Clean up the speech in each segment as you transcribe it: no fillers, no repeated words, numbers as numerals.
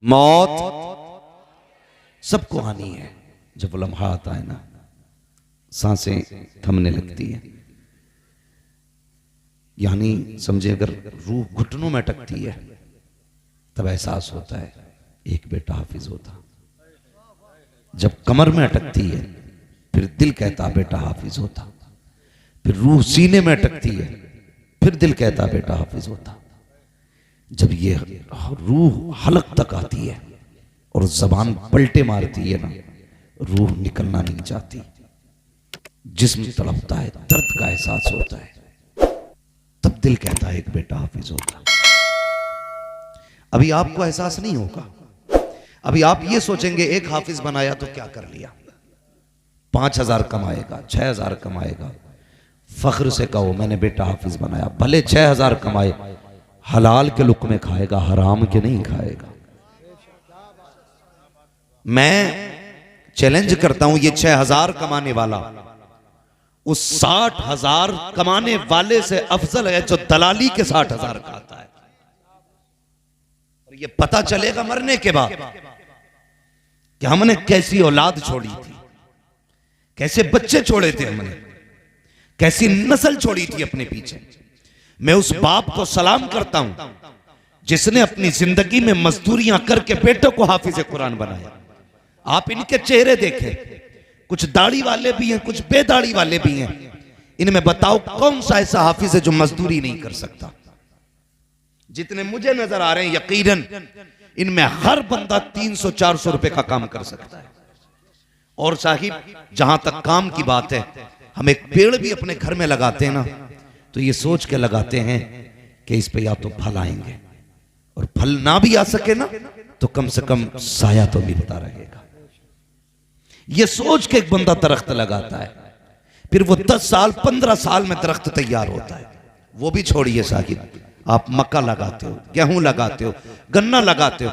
मौत सबको आनी है। जब लम्हा आता है ना, सांसें थमने लगती है, यानी समझे अगर रूह घुटनों में अटकती है तब एहसास होता है एक बेटा हाफिज होता। जब कमर में अटकती है फिर दिल कहता बेटा हाफिज होता। फिर रूह सीने में अटकती है फिर दिल कहता बेटा हाफिज होता। जब ये रूह हलक तक आती है और जबान पलटे मारती है ना, रूह निकलना नहीं चाहती, जिस्म तड़पता है, दर्द का एहसास होता है, तब दिल कहता है एक बेटा हाफिज होता। अभी आपको एहसास नहीं होगा। अभी आप ये सोचेंगे एक हाफिज बनाया तो क्या कर लिया, 5,000 कमाएगा, 6,000 कमाएगा। फख्र से कहो मैंने बेटा हाफिज बनाया। भले 6,000 कमाए, हलाल के लुक़्मे खाएगा, हराम के नहीं खाएगा। मैं चैलेंज करता हूं, ये 6,000 कमाने वाला उस 60,000 कमाने वाले से अफजल है जो दलाली के 60,000 खाता है। और ये पता चलेगा मरने के बाद कि हमने कैसी औलाद छोड़ी थी, कैसे बच्चे छोड़े थे हमने, कैसी नस्ल छोड़ी थी अपने पीछे। मैं उस बाप को सलाम करता हूं जिसने अपनी जिंदगी में मजदूरियां करके बेटों को हाफिज कुरान बनाया। आप इनके चेहरे देखें, कुछ दाढ़ी वाले भी हैं, कुछ बेदाढ़ी वाले भी हैं। इनमें बताओ कौन सा ऐसा हाफिज है जो मजदूरी नहीं कर सकता। जितने मुझे नजर आ रहे हैं यकीनन इनमें हर बंदा 300-400 रुपए का काम कर सकता है। और साहिब जहां तक काम की बात है, हम एक पेड़ भी अपने घर में लगाते हैं ना तो ये सोच के लगाते हैं कि इस पे या तो फल आएंगे, और फल ना भी आ सके ना तो कम से कम साया तो मिलता रहेगा। ये सोच के एक बंदा दरख्त लगाता है, फिर वो 10 साल 15 साल में दरख्त तैयार होता है। वो भी छोड़िए साहिब, आप मक्का लगाते हो, गेहूं लगाते हो, गन्ना लगाते हो,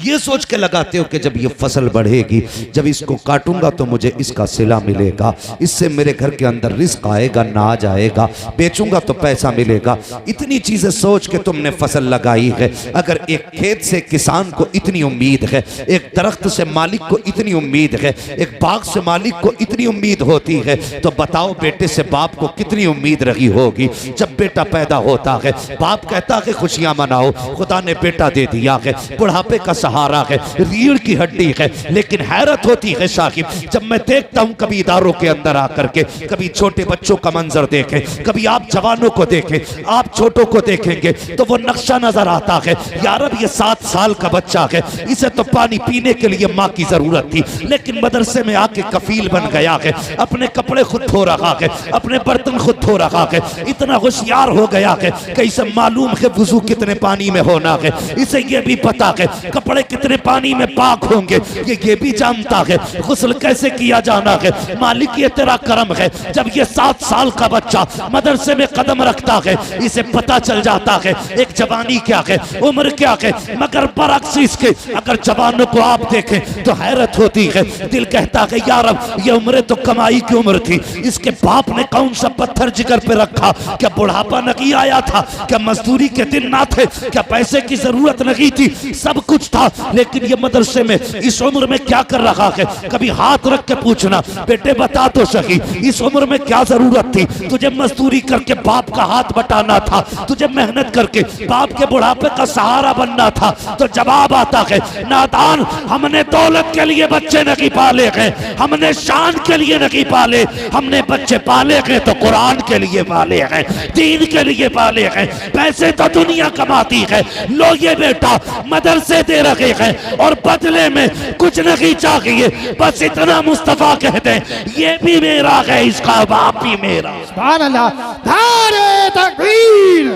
ये सोच के लगाते हो कि जब ये फसल बढ़ेगी, जब इसको काटूंगा तो मुझे इसका सिला मिलेगा, इससे मेरे घर के अंदर रिस्क आएगा, नाज आएगा, बेचूंगा तो पैसा मिलेगा। इतनी चीजें सोच के तुमने फसल लगाई है। अगर एक खेत से किसान को इतनी उम्मीद है, एक दरख्त से मालिक को इतनी उम्मीद है, एक बाग से मालिक को इतनी उम्मीद होती है, तो बताओ बेटे से बाप को कितनी उम्मीद रही होगी। जब बेटा पैदा होता है बाप कहता है खुशियां मनाओ, खुदा ने बेटा दे दिया है, बुढ़ापे का सहारा है, रीढ़ की हड्डी है। लेकिन हैरत होती है साहिब, जब मैं देखता हूं कभी इदारों के अंदर आकर के, कभी छोटे बच्चों का मंजर देखें, कभी आप जवानों को देखें, आप छोटों को देखेंगे तो वो नक्शा नजर आता है। यार अब ये 7 साल का बच्चा है, इसे तो पानी पीने के लिए माँ की जरूरत थी, लेकिन मदरसे में आके कफील बन गया है, अपने कपड़े खुद धो रहा है, अपने बर्तन खुद धो रहा है, इतना होशियार हो गया है कि इसे मालूम है वुजू कितने पानी में होना है, इसे ये भी पता है कपड़े कितने पानी में पाक होंगे, ये भी जानता है गुस्ल कैसे किया जाना है। मालिक ये तेरा करम है, जब ये 7 साल का बच्चा मदरसे में कदम रखता है इसे पता चल जाता है एक जवानी क्या है, उम्र क्या है। मगर बरअक्स इसके अगर जवानों को आप देखें तो हैरत होती है, दिल कहता है यार अब ये उम्र तो कमाई की उम्र थी, इसके बाप ने कौन सा पत्थर जिगर पे रखा, क्या बुढ़ापा नहीं आया था, क्या मजदूरी के दिन ना थे, क्या पैसे की जरूरत नहीं थी, सब कुछ था। लेकिन ये मदरसे में इस उम्र में क्या कर रहा है, कभी हाथ रख के पूछना बेटे बता तो सही इस उम्र में क्या जरूरत थी, तुझे मजदूरी करके बाप का हाथ बटाना था, तुझे मेहनत करके बाप के बुढ़ापे का सहारा बनना था। तो जवाब आता है नादान, हमने दौलत के लिए बच्चे नहीं पाले हैं, हमने शान के लिए नहीं पाले, हमने बच्चे पाले हैं तो कुरान के लिए पाले हैं, दीन के लिए पाले हैं। पैसे तो दुनिया कमाती है, लो ये बेटा मदरसे दे रखे हैं और बदले में कुछ नहीं चाहिए, बस इतना मुस्तफा कहते हैं ये भी मेरा है, इसका बाप भी मेरा। सुभान अल्लाह। धारे तकबीर,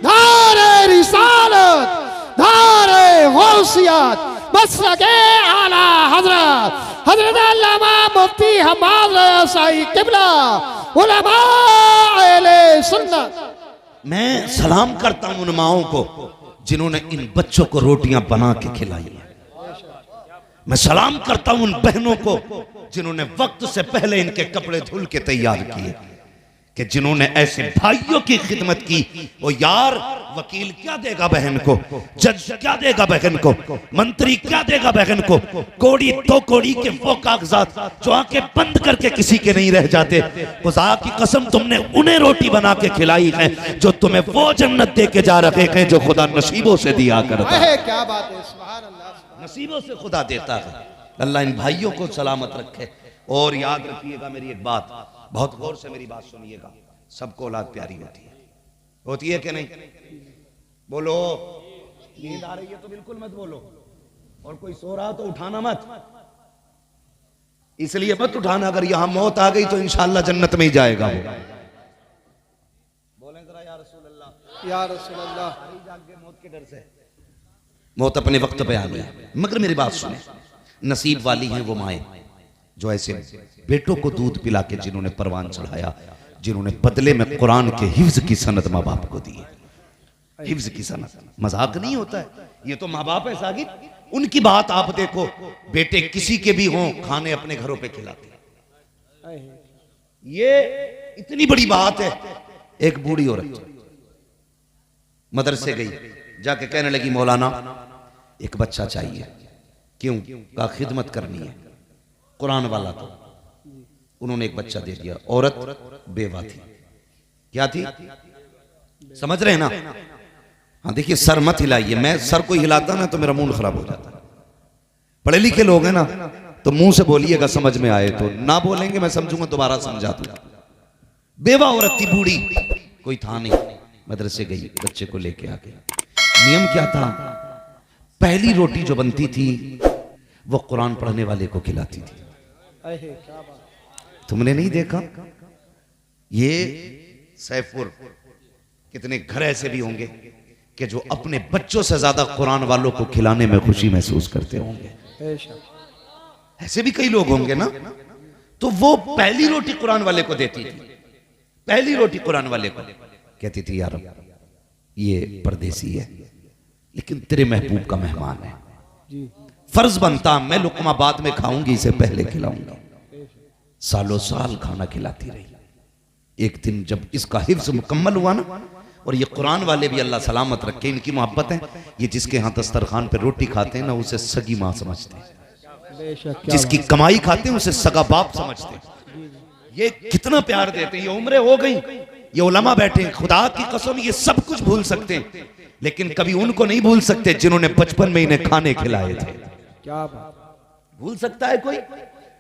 धारे रिसालत, धारे गौसियत, मसलके आला हजरत हजरत अल्लामा मुफ्ती हमाद साई किबला उलमा अहले सुन्नत। मैं सलाम करता हूं उन माओं को जिन्होंने इन बच्चों को रोटियां बना के खिलाई है। मैं सलाम करता हूं उन बहनों को जिन्होंने वक्त से पहले इनके कपड़े धुल के तैयार किए। कि जिन्होंने ऐसे भाइयों की खिदमत की, वो यार वकील क्या देगा बहन को, जज क्या देगा बहन को, मंत्री क्या देगा बहन को, कोड़ी तो कोड़ी के वो कागजात जो आंखें बंद करके किसी के नहीं रह जाते। खुदा की कसम तुमने उन्हें रोटी बना के खिलाई है जो तुम्हें वो जन्नत दे के जा रहे हैं जो खुदा नसीबों से दिया करता है। क्या बात है, सुभान अल्लाह। नसीबों से खुदा देता है। अल्लाह इन भाइयों को सलामत रखे। और याद रखिएगा मेरी एक बात, बहुत गौर से मेरी बात सुनिएगा, सबको औलाद प्यारी होती है कि नहीं? बोलो। नींद आ रही है तो बिल्कुल मत बोलो, और कोई सो रहा तो उठाना मत, इसलिए मत उठाना, अगर यहां मौत आ गई तो इंशाअल्लाह जन्नत में ही जाएगा वो। बोलें जरा या रसूल अल्लाह, या रसूल अल्लाह। जाग गए मौत के डर से, मौत अपने वक्त पे आ गई। मगर मेरी बात सुने, नसीब वाली हैं वो माएं जो ऐसे बेटों को दूध पिला के जिन्होंने परवान चढ़ाया, जिन्होंने बदले में कुरान के हिफ्ज की सनद माँ बाप को दी है। हिफ्ज की सनद मजाक नहीं होता है, ये तो माँ बाप है सागिर। उनकी बात आप देखो, बेटे किसी के भी हों खाने अपने घरों पे खिलाते हैं, ये इतनी बड़ी बात है। एक बूढ़ी औरत मदरसे गई, जाके कहने लगी मौलाना एक बच्चा चाहिए। क्यों? कहा खिदमत करनी है, कुरान वाला तो। उन्होंने एक बच्चा दे दिया। औरत बेवा थी। क्या थी? समझ रहे हैं ना? हाँ देखिए, सर मत हिलाइए, मैं सर को हिलाता ना तो मेरा मूड खराब हो जाता। पढ़े लिखे लोग हैं ना तो मुंह से बोलिएगा समझ में आए, तो ना बोलेंगे मैं समझूंगा दोबारा समझा दूंगा। बेवा औरत थी, बूढ़ी, कोई था नहीं। मदरसे गई, बच्चे को लेके आ गई। नियम क्या था? पहली रोटी जो बनती थी वो कुरान पढ़ने वाले को खिलाती थी। तुमने नहीं देखा? ये सैफुर कितने घर ऐसे भी होंगे कि जो अपने बच्चों से ज्यादा कुरान वालों को खिलाने में खुशी महसूस करते होंगे। ऐसे भी कई लोग होंगे ना। तो वो पहली रोटी कुरान वाले को देती थी, पहली रोटी कुरान वाले को। कहती थी यार ये परदेसी है लेकिन तेरे महबूब का मेहमान है, फर्ज बनता मैं लुकमा बाद में खाऊंगी, इसे पहले खिलाऊंगा। सालों साल खाना खिलाती रही। एक दिन जब इसका हिफ्ज मुकम्मल हुआ ना, और ये कुरान वाले भी अल्लाह सलामत रखे, इनकी मोहब्बत है, ये जिसके यहाँ दस्तरखान पे रोटी खाते हैं ना उसे सगी माँ समझते हैं, जिसकी कमाई खाते हैं उसे सगा बाप समझते हैं। ये कितना प्यार देते हैं। ये उम्रें हो गई, ये उलमा बैठे हैं, खुदा की कसम ये सब कुछ भूल सकते हैं लेकिन कभी उनको नहीं भूल सकते जिन्होंने बचपन में इन्हें खाने खिलाए थे। क्या बात? भूल सकता है कोई?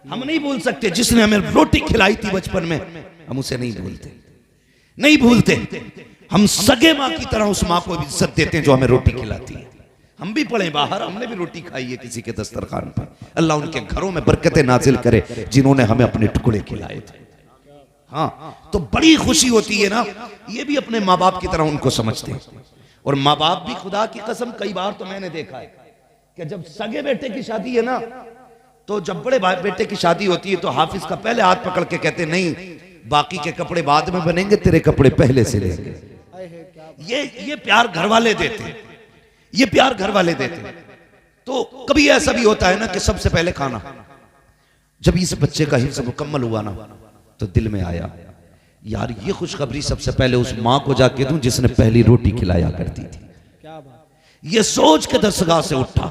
हम नहीं भूल सकते। जिसने हमें रोटी खिलाई थी बचपन में, हम उसे नहीं भूलते, नहीं भूलते। हम सगे माँ की तरह उस माँ को भी इज्जत देते हैं जो हमें रोटी खिलाती है। हम भी पढ़े बाहर, हमने भी रोटी खाई है किसी के दस्तरखान पर। अल्लाह उनके घरों में बरकतें नाजिल करे जिन्होंने हमें अपने टुकड़े खिलाए थे। हाँ, तो बड़ी खुशी होती है ना। ये भी अपने माँ बाप की तरह उनको समझते हैं। और माँ बाप भी, खुदा की कसम, कई बार तो मैंने देखा है कि जब सगे बेटे की शादी है ना, तो जब बड़े बेटे की शादी होती है तो हाफिज का पहले हाथ पकड़ के कहते नहीं बाकी के कपड़े बाद में बनेंगे, तेरे कपड़े पहले से लेंगे। ये प्यार घर वाले देते हैं, ये प्यार घर वाले देते हैं। तो कभी ऐसा भी होता है ना कि सबसे पहले खाना, जब इस बच्चे का हिफ्ज़ मुकम्मल हुआ ना तो दिल में आया यार ये खुशखबरी सबसे पहले उस माँ को जाके दूं जिसने पहली रोटी खिलाया करती थी। ये सोच के दरसगाह से उठा,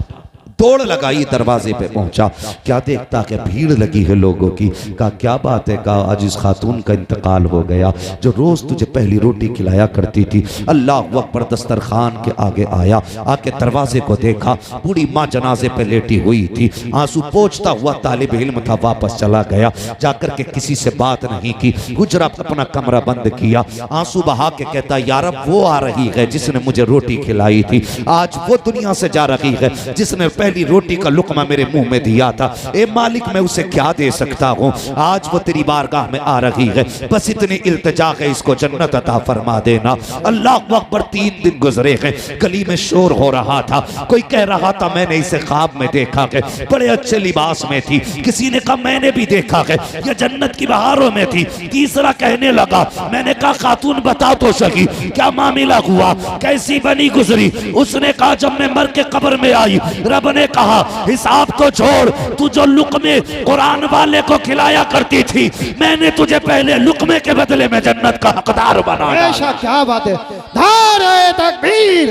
दौड़ लगाई, दरवाजे पे पहुंचा। क्या देखता कि भीड़ लगी है लोगों की। कहा क्या बात है? कहा आज इस खातून का इंतकाल हो गया जो रोज तुझे पहली रोटी खिलाया करती थी। अल्लाह अकबर। दस्तरखान के आगे आया, आके दरवाजे को देखा, बूढ़ी माँ जनाजे पे लेटी हुई थी, आंसू पोंछता हुआ तालिब इल्म था, वापस चला गया। जाकर के किसी से बात नहीं की, गुजरा अपना कमरा बंद किया, आंसू बहा के कहता यार अब वो आ रही है जिसने मुझे रोटी खिलाई थी, आज वो दुनिया से जा रही है जिसने पहली रोटी का लुकमा मेरे मुंह में दिया था। ए मालिक मैं उसे क्या दे सकता हूँ, आज वो तेरी बारगाह में आ रही है, बस इतनी इल्तिजा है इसको जन्नत अता फरमा देना। अल्लाह अकबर। 3 दिन गुजरे हैं, गली में शोर हो रहा था, कोई कह रहा था मैंने इसे ख्वाब में देखा है, बड़े अच्छे लिबास में थी, किसी ने कहा मैंने भी देखा है ये जन्नत की बहारों में थी, तीसरा कहने लगा मैंने कहा खातून बता तो सकी क्या मामला हुआ, कैसी बनी गुजरी। उसने कहा जब मैं मर के कब्र में आई रब ने कहा हिसाब तो छोड़, तू जो लुकमे कुरान वाले को खिलाया करती थी, मैंने तुझे पहले लुकमे के बदले में जन्नत का हकदार बनाया। ऐसा क्या बात है। नारे तकबीर,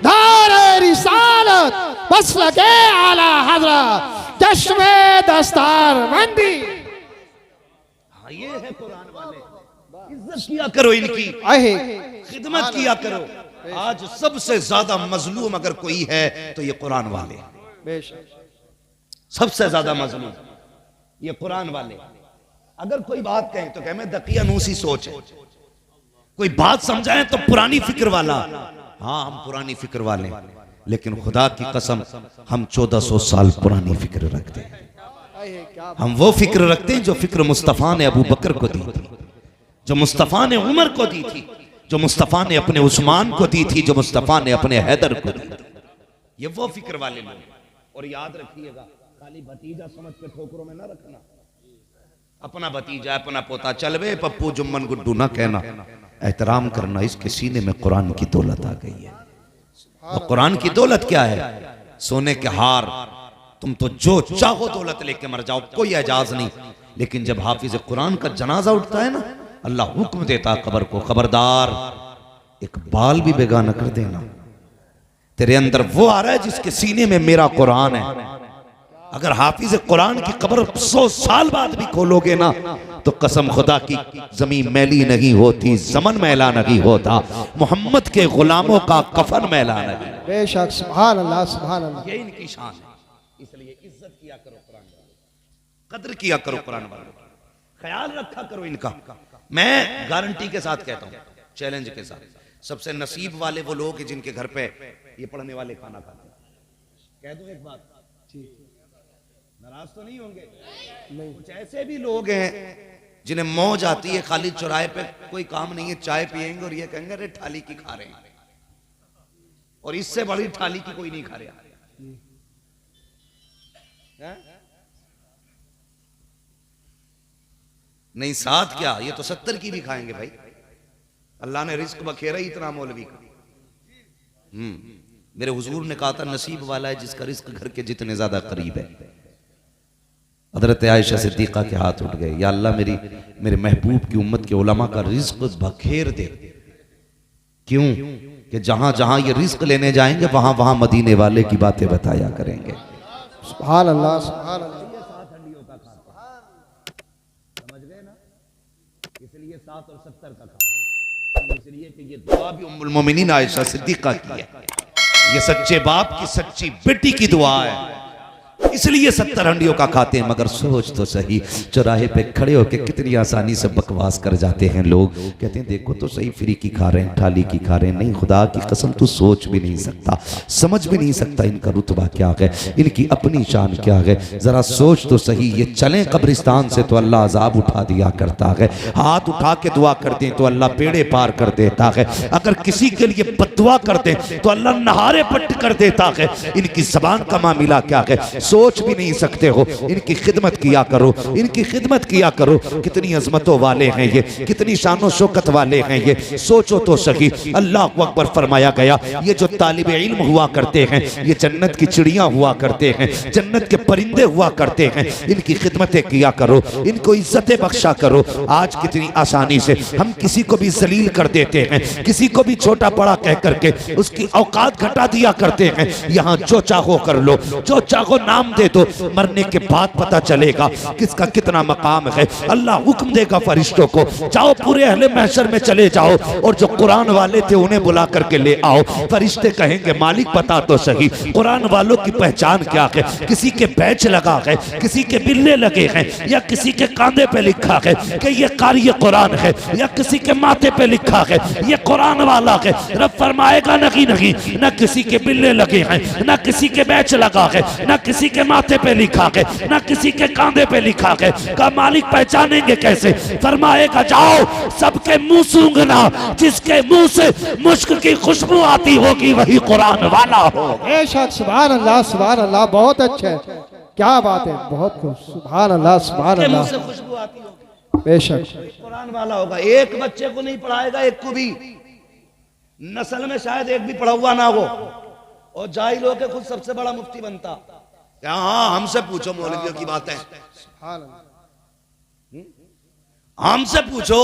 नारे रिसालत, बस लगे आला हजरत, चश्मे दस्तार बंदी। हाँ, ये है कुरान वाले। इज्जत किया करो इनकी, आहे खिदमत किया करो। आज सबसे ज्यादा मजलूम अगर कोई है तो ये कुरान वाले, बेशक सबसे ज्यादा मजलूम ये कुरान वाले। अगर कोई बात कहें तो कहें मैं दकियानूसी सोच है, कोई बात समझाएं तो पुरानी फिक्र वाला। हाँ, हम पुरानी फिक्र वाले हैं, लेकिन खुदा की कसम हम 1400 साल पुरानी फिक्र रखते हैं। हम वो फिक्र रखते हैं जो फिक्र मुस्तफा ने अबू बकर को दी थी, जो मुस्तफा ने उमर को दी थी, जो मुस्तफा ने अपने उस्मान को दी थी, जो मुस्तफा ने अपने हैदर को दी थी। ये वो फिक्र वाले लोग। और याद रखिएगा, खाली भतीजा समझ के ठोकरों में ना रखना। अपना भतीजा, अपना पोता, चलवे पप्पू जुम्मन गुड्डू ना कहना, एहतराम करना। इसके सीने में कुरान की दौलत आ गई है। और कुरान की दौलत क्या है? सोने के हार, तुम तो जो चाहो दौलत लेके मर जाओ, कोई एजाज नहीं। लेकिन जब हाफिज कुरान का जनाजा उठता है ना, अल्लाह हुक्म देता कब्र को, खबरदार एक बाल भी बेगाना कर देना। तेरे अंदर वो आ रहा है जिसके सीने में मेरा कुरान है। अगर हाफिज कुरान की कब्र 100 साल बाद भी खोलोगे ना, तो कसम खुदा की जमीन मैली नहीं होती, जमन मैला नहीं होता, मोहम्मद के गुलामों का कफन मैला नहीं। बेशक, सुभान अल्लाह, सुभान अल्लाह। ये इनकी शान है। इसलिए इज्जत किया करो कुरान वालों, कद्र किया करो कुरान वालों, ख्याल रखा करो इनका। मैं गारंटी के साथ कहता हूँ, चैलेंज के साथ, सबसे नसीब वाले वो लोग हैं जिनके घर पे ये पढ़ने वाले खाना खाते हैं। कह दूं एक बात, नाराज तो नहीं होंगे? नहीं। कुछ ऐसे भी लोग हैं जिन्हें मौज आती है, खाली चौराहे पे कोई काम नहीं है, चाय पियेंगे और ये कहेंगे अरे थाली की खा रहे हैं, और इससे बड़ी थाली की कोई नहीं खा रहा। नहीं, साथ क्या, ये तो 70 की भी खाएंगे भाई। अल्लाह ने रिस्क बखेरा ही इतना मौलवी का। मेरे हुजूर ने कहा था नसीब वाला है जिसका रिस्क घर के जितने ज्यादा करीब है। हजरत आयशा सिद्दीका के हाथ उठ गए, या अल्लाह मेरे महबूब की उम्मत के उलमा का रिस्क बखेर दे। क्यों? कि जहां जहां ये रिस्क लेने जाएंगे वहां वहां मदीने वाले की बातें बताया करेंगे। सुभान अल्लाह, सुभान अल्लाह। समझ गए ना? इसलिए 7 और 70 का खाता, इसलिए कि ये दुआ भी उम्मुल मोमिनीन आयशा सिद्दीका की है। ये सच्चे बाप की सच्ची बेटी की दुआ है, इसलिए 70 हंडियों का खाते हैं। मगर सोच तो सही, चौराहे पे खड़े होकर कितनी आसानी से बकवास कर जाते हैं लोग। कहते हैं देखो तो सही, फ्री की खा रहे हैं, थाली की खा रहे हैं। नहीं, खुदा की कसम तू सोच भी नहीं सकता, समझ भी नहीं सकता इनका रुतबा क्या है, इनकी अपनी शान क्या है। जरा सोच तो सही, ये चलें कब्रिस्तान से तो अल्लाह अजाब उठा दिया करता है, हाथ उठा के दुआ कर दें तो अल्लाह पेड़े पार कर देता है, अगर किसी के लिए बद्दुआ कर दें तो अल्लाह नहारे पट्ट कर देता है। इनकी जबान का मामला क्या है, सोच भी नहीं सकते हो। इनकी खिदमत किया करो, इनकी खिदमत किया करो। कितनी अजमतों वाले हैं ये, कितनी शानो शौकत वाले हैं ये, सोचो तो सही। अल्लाह अकबर फरमाया गया, ये जो तालिब इल्म हुआ करते हैं ये जन्नत की चिड़ियां हुआ करते हैं, जन्नत के परिंदे हुआ करते हैं। इनकी खिदमतें किया करो, इनको इज्जतें बख्शा करो। आज कितनी आसानी से हम किसी को भी जलील कर देते हैं, किसी को भी छोटा बड़ा कह करके उसकी औकात घटा दिया करते हैं। यहाँ जो चाहो कर लो, जो चाहो नाम दे दो, मरने के बाद पता चलेगा किसका कितना मकाम है। अल्लाह हुक्म देगा फरिश्तों को, जाओ पूरे अहले महशर में चले जाओ और जो कुरान वाले थे उन्हें बुला करके ले आओ। फरिश्ते कहेंगे मालिक बता तो सही, कुरान वालों की पहचान क्या है? किसी के बैच लगा है, किसी के बिल्ले लगे हैं, या किसी के कांधे पे लिखा है कि ये कारी कुरान है, या किसी के माथे पे लिखा है ये कुरान वाला है। रब फरमाएगा नहीं नहीं, न किसी के बिल्ले लगे हैं, न किसी के बैच लगा है, न किसी के माथे पे लिखा है, ना किसी के कांधे पे लिखा है। का मालिक पहचानेंगे कैसे? फरमाएगा जाओ सबके मुंह सूंघना, जिसके मुंह से मुश्क की खुशबू आती होगी वही कुरान वाला हो। बेशक, सुभान अल्लाह, सुभान अल्लाह। बहुत अच्छा है, क्या बात है, बहुत खूब। सुभान अल्लाह, सुभान अल्लाह। खुशबू आती होगी बेशक, कुरान वाला होगा। एक बच्चे को नहीं पढ़ाएगा, एक को भी, नस्ल में शायद एक भी पढ़ा हुआ ना हो, और जाहिल होके खुद सबसे बड़ा मुफ्ती बनता। क्या हाँ हमसे पूछो मौलवियों की बातें, सुभान अल्लाह। हमसे पूछो,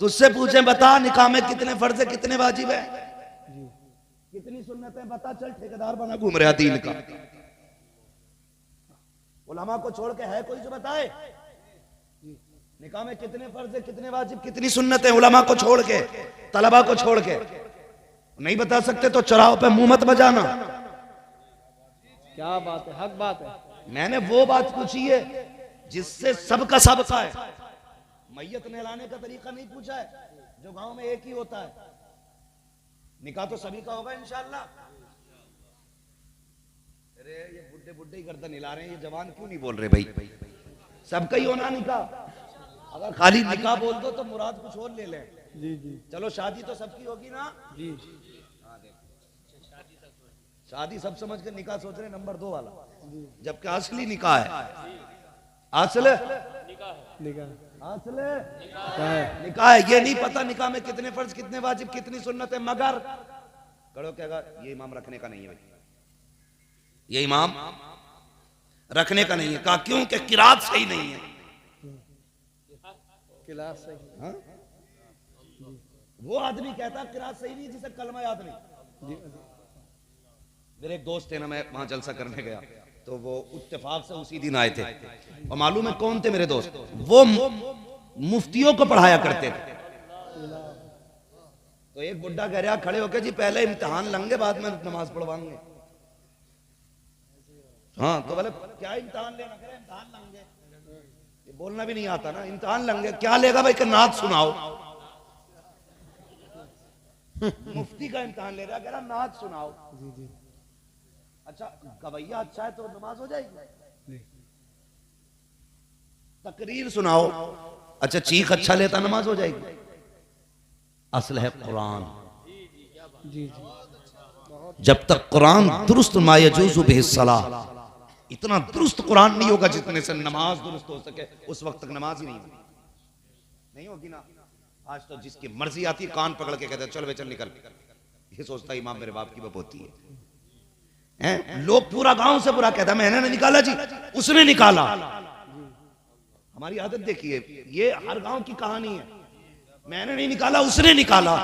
तुझसे पूछे बता निकाह में कितने फर्ज है, कितने वाजिब है, कितनी सुन्नतें बता, चल ठेकेदार बना घूम रहा दीन का। उलमा को छोड़ के है कोई जो बताए निकाह में कितने फर्ज है, कितने वाजिब, कितनी सुन्नतें? उलमा को छोड़ के, तलबा को छोड़ के नहीं बता सकते तो चौराहों पे मुंह मत बजाना। क्या बात है, हक बात है। मैंने वो बात पूछी है जिससे सबका सबका है। मैयत नहलाने का तरीका नहीं पूछा है जो गांव में एक ही होता है। निकाह तो सभी का होगा इंशाअल्लाह। अरे ये बुड्ढे बुड्ढे ही गर्दन हिला रहे हैं, ये जवान क्यों नहीं बोल रहे भाई? सबका ही होना निकाह। अगर खाली निकाह बोल दो तो मुराद कुछ और ले लें। जी जी चलो शादी तो सबकी होगी ना। जी। शादी सब समझ के निकाह सोच रहे नंबर 2 वाला, जबकि असली निकाह है। असल निकाह असल क्या है? निकाह है। ये नहीं पता निकाह में कितने फर्ज, कितने वाजिब, कितनी सुन्नत है। मगर करो कहेगा ये इमाम रखने का नहीं है भाई, ये इमाम रखने का नहीं है। कहा क्यों? कि किरात सही नहीं है। क्लास सही। हाँ? वो आदमी कहता किरात सही नहीं जिसे कलमा याद नहीं। मेरे एक दोस्त थे ना, मैं वहां जलसा करने गया तो वो इत्तेफाक से उसी दिन आए थे। और मालूम है कौन थे मेरे दोस्त? वो मुफ्तियों को पढ़ाया करते थे। तो एक बुड्ढा कह रहा खड़े होके जी पहले इम्तिहान लेंगे बाद में नमाज पढ़वाएंगे। हाँ तो बोले क्या इम्तिहान लेना? कह रहे इम्तिहान लेंगे। ये बोलना भी नहीं आता ना, इम्तिहान लेंगे। क्या लेगा भाई? कि नात सुनाओ। मुफ्ती का इम्तिहान ले रहा, कह रहा नात सुनाओ। जी जी। अच्छा गवैया अच्छा है तो नमाज हो जाएगी। तकरीर सुनाओ, अच्छा चीख अच्छा लेता नमाज हो जाएगी। असल है कुरान। जी जी। जब तक कुरान दुरुस्त मायजूज़ु बिहिस्सलाह, इतना दुरुस्त कुरान नहीं होगा जितने से नमाज दुरुस्त हो सके, उस वक्त तक नमाज ही नहीं होगी ना। आज तो जिसकी मर्जी आती है कान पकड़ के कहते हैं चल बे चल निकल। ये सोचता है इमाम मेरे बाप की बपोती है। लोग पूरा गांव से पूरा कहता है मैंने नहीं निकाला जी, उसने निकाला। हमारी आदत देखिए, ये हर गांव की कहानी है। मैंने नहीं निकाला, उसने निकाला।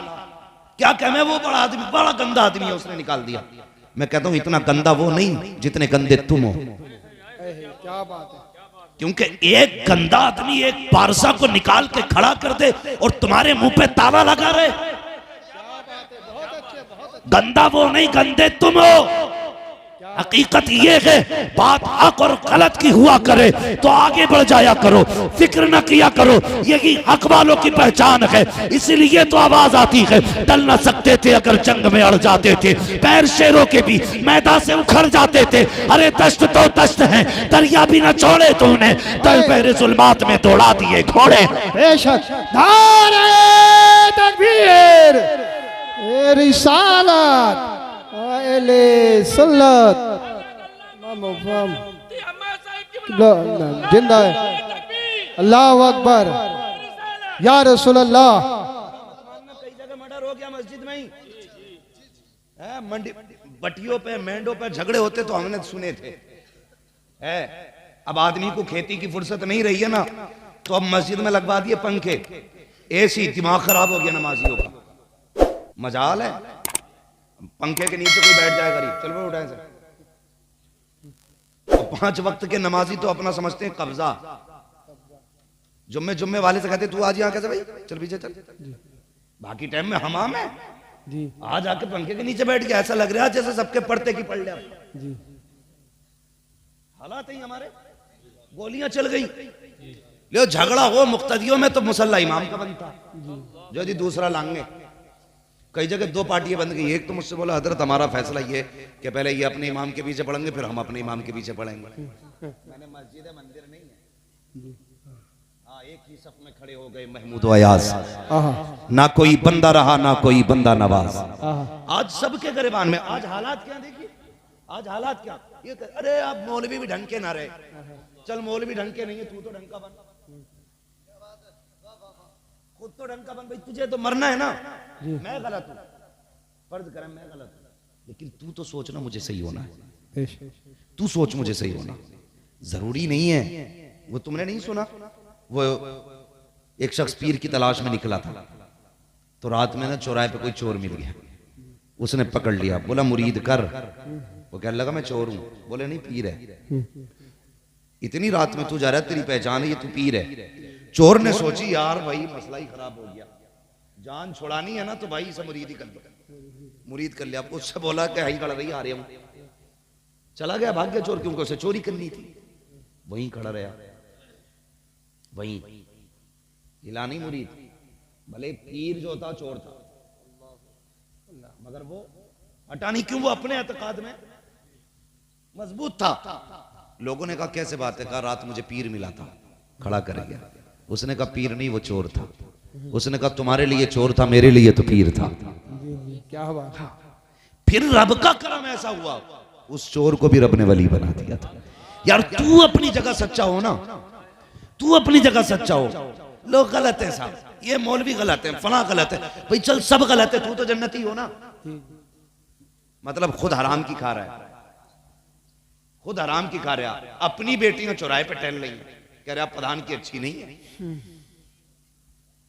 क्या कह मैं वो बड़ा आदमी, बड़ा गंदा आदमी है, उसने निकाल दिया। मैं कहता हूं इतना गंदा वो नहीं जितने गंदे तुम हो। क्या बात है। क्योंकि एक गंदा आदमी एक पारसा को निकाल के खड़ा कर दे और तुम्हारे मुंह पे ताला लगा रहे। गंदा वो नहीं, गंदे तुम हो। हकीकत ये है बात हक और गलत की हुआ करे तो आगे बढ़ जाया करो, फिक्र न किया करो। यही हक वालों की पहचान है, इसीलिए तो आवाज आती है। डल न सकते थे अगर जंग में अड़ जाते थे, पैर शेरों के भी मैदान से उखड़ जाते थे। अरे दश्त तो दश्त है, दरिया भी न छोड़े तूने, दल पैरे जुल्मात में दौड़ा दिए घोड़े। बेशक। नारे तकबीर, ए रिसालत, अहले सुन्नत, जिंदा है। अल्लाह अकबर, या रसूल अल्लाह। कई जगह मर्डर हो गया मस्जिद में ही। मंडी बटियों पे मेंढों पे झगड़े होते तो हमने सुने थे। अब आदमी को खेती की फुर्सत नहीं रही है ना, तो अब मस्जिद में लगवा दिए पंखे, एसी। दिमाग खराब हो गया नमाजियों का। मजाल है, पंखे के नीचे कोई बैठ जाए गरीब, चल वो उठाए से। 5 वक्त के नमाजी तो अपना समझते हैं कब्जा। जुम्मे वाले से कहते तू आज यहाँ कैसे भाई, चल पीछे चल। बाकी टाइम में हमाम है जी। आज आके पंखे के नीचे बैठ गया, ऐसा लग रहा है जैसे सबके पड़ते की पड़ लिया जी। हालात ही हमारे। गोलियां चल गई, ले झगड़ा हो मुक्तदियों में तो मुसल्ला इमाम का बनता, जो जी दूसरा लांगे। कई जगह 2 पार्टियां बन गई। एक तो मुझसे बोला हजरत हमारा फैसला ये कि पहले ये अपने इमाम के पीछे पढ़ेंगे फिर हम अपने इमाम के पीछे पढ़ेंगे। मैंने मस्जिद है मंदिर नहीं है। हाँ एक ही सफ में खड़े हो गए महमूद अयाज। ना कोई बंदा रहा ना कोई बंदा नवाज। आज सबके गिरबान में। आज हालात क्या देखिए, आज हालात क्या। ये अरे आप मौलवी भी ढंग के ना रहे, चल मौलवी ढंग के नहीं है, तू तो ढंग का बन, खुद तो ढंग का बन भाई। तुझे तो मरना है ना। मैं गलत हूं, फर्ज करें मैं गलत हूं, लेकिन तू तो सोचना मुझे सही होना है, बेशक। तू सोच मुझे सही होना। जरूरी नहीं है, वो तुमने नहीं सुना, वो एक शख्स पीर की तलाश में निकला था, तो रात में ना चौराहे पे कोई चोर मिल गया, उसने पकड़ लिया, बोला मुरीद कर। वो कहने लगा मैं चोर हूं, बोले नहीं पीर है। इतनी रात में तू जा रहा है, तेरी पहचान है, ये तू पीर है। चोर ने सोची यार भाई मसला ही खराब हो गया, जान छुड़ानी है ना तो भाई इसे मुरीद ही कर लिया, मुरीद कर लिया। उससे बोला कि हाई खड़ा रही, आ रहे हूं। चला गया, भाग गया चोर, क्योंकि उसे चोरी करनी थी। वहीं खड़ा रहा, वहीं हिला नहीं मुरीद। भले पीर जो था चोर था, मगर वो हटा नहीं। क्यों? वो अपने एतकाद में मजबूत था। लोगों ने कहा कैसे बात है? कहा रात मुझे पीर मिला था, खड़ा कर गया। उसने कहा पीर नहीं, वो चोर था। उसने कहा तुम्हारे लिए चोर था, मेरे लिए तो पीर था। क्या बात है। फिर रब का करम ऐसा हुआ, उस चोर को भी रब ने वली बना दिया था। यार तू अपनी जगह सच्चा हो ना, तू अपनी जगह सच्चा हो। लोग गलत है साहब, ये मौलवी गलत है, फला गलत है, भाई चल सब गलत है, तू तो जन्नती हो ना। मतलब खुद हराम की खा रहा है, खुद हराम की खा रहा है। अपनी बेटियां चौराहे पे टहल रही हैं, कह रहा प्रधान की अच्छी नहीं है।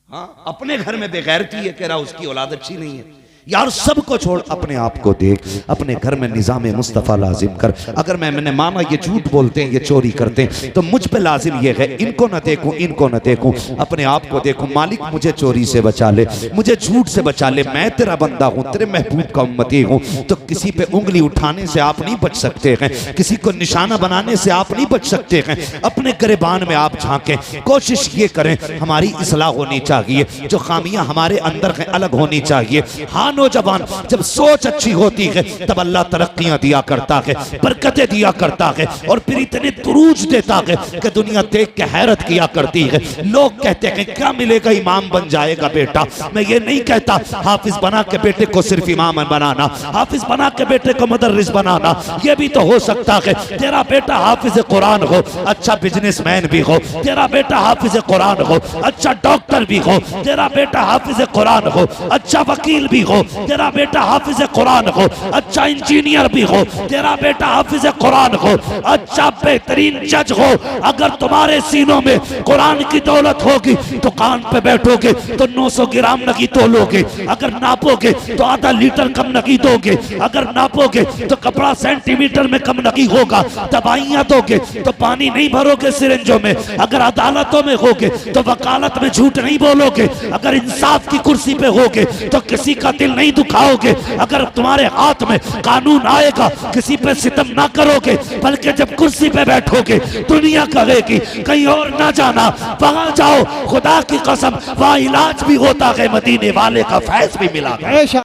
हाँ, अपने घर में बेगैरती है, कह रहा उसकी औलाद अच्छी नहीं है। यार सबको छोड़ अपने आप को देख, अपने घर में निजाम मुस्तफ़ा लाजिम कर। अगर मैंने माना ये झूठ बोलते हैं, ये चोरी करते हैं, तो मुझ पे लाजिम ये है इनको न देखूं, इनको न देखूं, अपने आप को देखूं। मालिक मुझे चोरी से बचा ले, मुझे झूठ से बचा ले, मैं तेरा बंदा हूं, तेरे महबूब का उम्मती हूं। तो किसी पे उंगली उठाने से आप नहीं बच सकते हैं, किसी को निशाना बनाने से आप नहीं बच सकते हैं। अपने गिरबान में आप झांकें, कोशिश ये करें हमारी इस्लाह होनी चाहिए, जो खामियां हमारे अंदर हैं अलग होनी चाहिए। हाँ नौजवान, जब सोच अच्छी होती है तब अल्लाह तरक्कियां दिया करता है, बरकतें दिया करता है, और फिर इतने दुरूज देता है कि दुनिया देख के हैरत किया करती है। लोग कहते हैं क्या मिलेगा, इमाम बन जाएगा बेटा। मैं ये नहीं कहता हाफिज बना के बेटे को सिर्फ इमाम बनाना, हाफिज बना के बेटे को मुदर्रिस बनाना, ये भी तो हो सकता है। तेरा बेटा हाफिज कुरान हो, अच्छा बिजनेसमैन भी हो, तेरा बेटा हाफिज कुरान हो, अच्छा डॉक्टर भी हो, तेरा बेटा हाफिज कुरान हो, अच्छा वकील भी हो, तेरा बेटा हाफिज कुरान हो, अच्छा इंजीनियर भी हो, तेरा बेटा हाफिज कुरान हो, अच्छा बेहतरीन जज हो। अगर तुम्हारे सीनों में कुरान की दौलत होगी तो कान पे बैठोगे तो 900 ग्राम नगी तोलोगे, अगर नापोगे तो आधा लीटर कम नगी दोगे, अगर नापोगे तो कपड़ा सेंटीमीटर में कम नगी होगा, दवाइयां दोगे तो पानी नहीं भरोगे सिरिंजों में, अगर अदालतों में होगे तो वकालत में झूठ नहीं बोलोगे, अगर इंसाफ की कुर्सी पे होगे तो किसी का दिल नहीं दुखाओगे, अगर तुम्हारे हाथ में कानून आएगा किसी पे सितम ना करोगे, बल्कि जब कुर्सी पे बैठोगे दुनिया कहेगी कहीं और ना जाना, वहां जाओ। खुदा की कसम वहां इलाज भी होता है, मदीने वाले का फैज भी मिला।